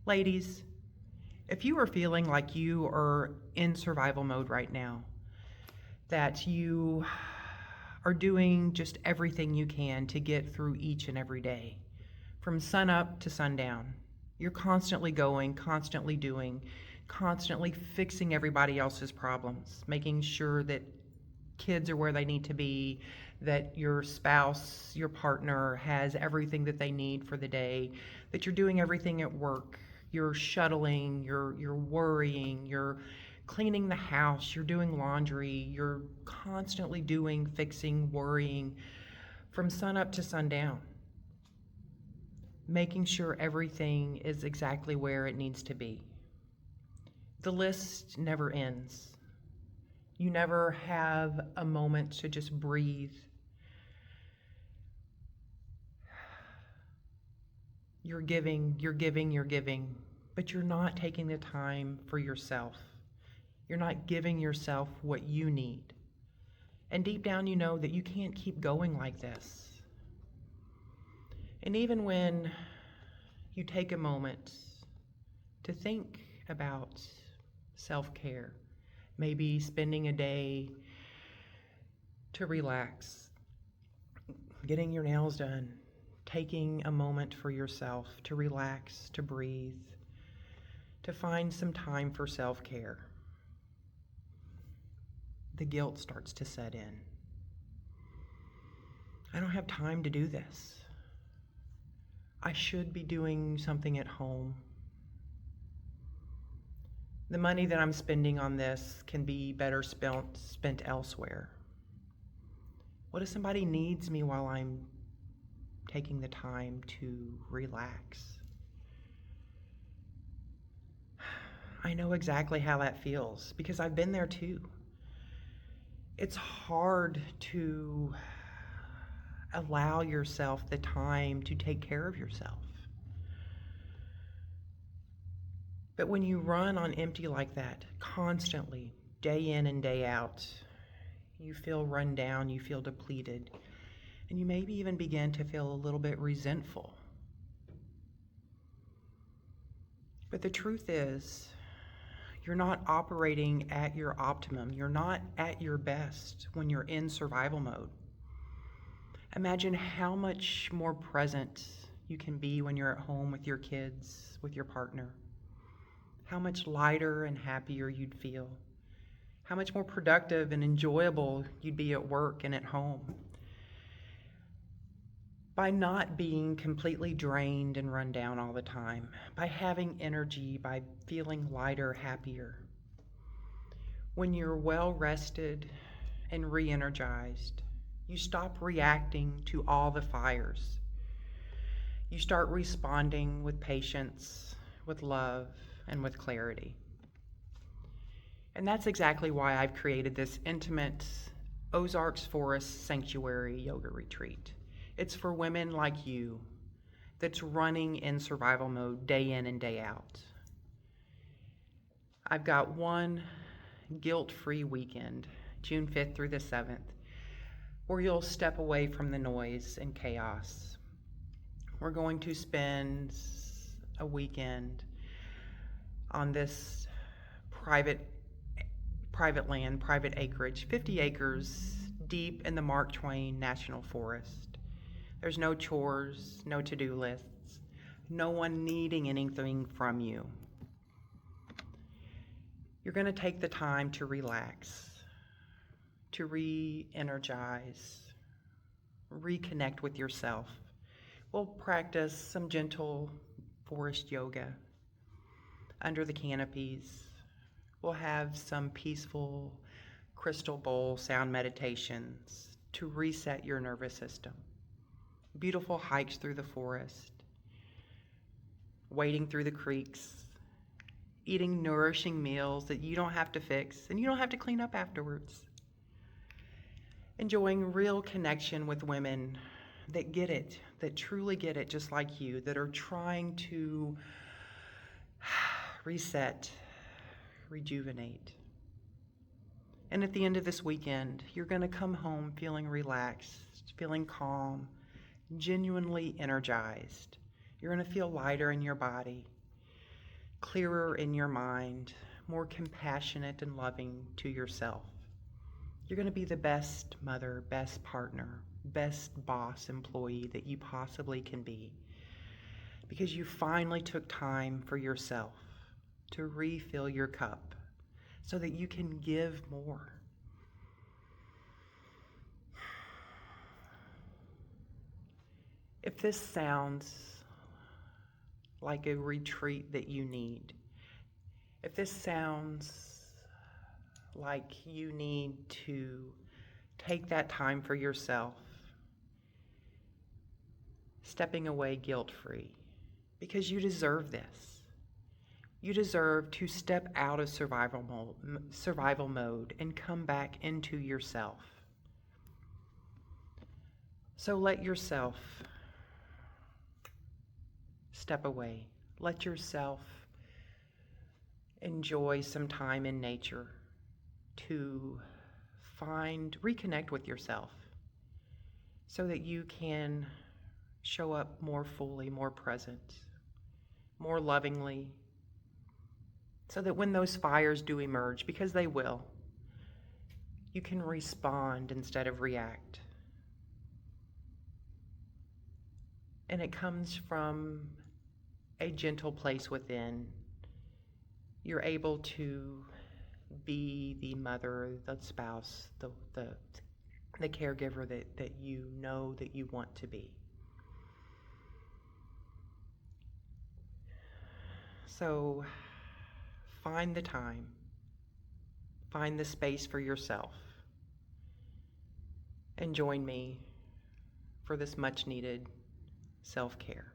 Ladies, if you are feeling like you are in survival mode right now, that you are doing just everything you can to get through each and every day, from sun up to sundown, you're constantly going, constantly doing, constantly fixing everybody else's problems, making sure that kids are where they need to be, that your spouse, your partner has everything that they need for the day, that you're doing everything at work, you're shuttling, you're worrying, you're cleaning the house, you're doing laundry, you're constantly doing, fixing, worrying from sun up to sundown, making sure everything is exactly where it needs to be. The list never ends. You never have a moment to just breathe. You're giving, you're giving, you're giving, but you're not taking the time for yourself. You're not giving yourself what you need. And deep down, you know that you can't keep going like this. And even when you take a moment to think about self-care, maybe spending a day to relax, getting your nails done, taking a moment for yourself to relax, to breathe, to find some time for self-care, the guilt starts to set in. I don't have time to do this. I should be doing something at home. The money that I'm spending on this can be better spent elsewhere. What if somebody needs me while I'm taking the time to relax? I know exactly how that feels because I've been there too. It's hard to allow yourself the time to take care of yourself. But when you run on empty like that, constantly, day in and day out, you feel run down, you feel depleted, and you maybe even begin to feel a little bit resentful. But the truth is, you're not operating at your optimum. You're not at your best when you're in survival mode. Imagine how much more present you can be when you're at home with your kids, with your partner. How much lighter and happier you'd feel. How much more productive and enjoyable you'd be at work and at home. By not being completely drained and run down all the time, by having energy, by feeling lighter, happier. When you're well rested and re-energized, you stop reacting to all the fires. You start responding with patience, with love, and with clarity. And that's exactly why I've created this intimate Ozarks Forest Sanctuary Yoga Retreat. It's for women like you that's running in survival mode day in and day out. I've got one guilt-free weekend, June 5th through the 7th, where you'll step away from the noise and chaos. We're going to spend a weekend on this private land, private acreage, 50 acres deep in the Mark Twain National Forest. There's no chores, no to-do lists, no one needing anything from you. You're going to take the time to relax, to re-energize, reconnect with yourself. We'll practice some gentle forest yoga under the canopies. We'll have some peaceful crystal bowl sound meditations to reset your nervous system. Beautiful hikes through the forest, wading through the creeks, eating nourishing meals that you don't have to fix and you don't have to clean up afterwards. Enjoying real connection with women that get it, that truly get it just like you, that are trying to reset, rejuvenate. And at the end of this weekend, you're going to come home feeling relaxed, feeling calm, genuinely energized. You're going to feel lighter in your body. clearer in your mind, more compassionate and loving to yourself. You're going to be the best mother, best partner, best boss employee that you possibly can be, because you finally took time for yourself to refill your cup so that you can give more. If this sounds like a retreat that you need, if this sounds like you need to take that time for yourself, stepping away guilt-free, because you deserve this. You deserve to step out of survival mode and come back into yourself. So let yourself step away. Let yourself enjoy some time in nature to reconnect with yourself so that you can show up more fully, more present, more lovingly, so that when those fires do emerge, because they will, you can respond instead of react. And it comes from a gentle place within. You're able to be the mother, the spouse, the caregiver that you know that you want to be. So find the time, find the space for yourself, and join me for this much needed self-care.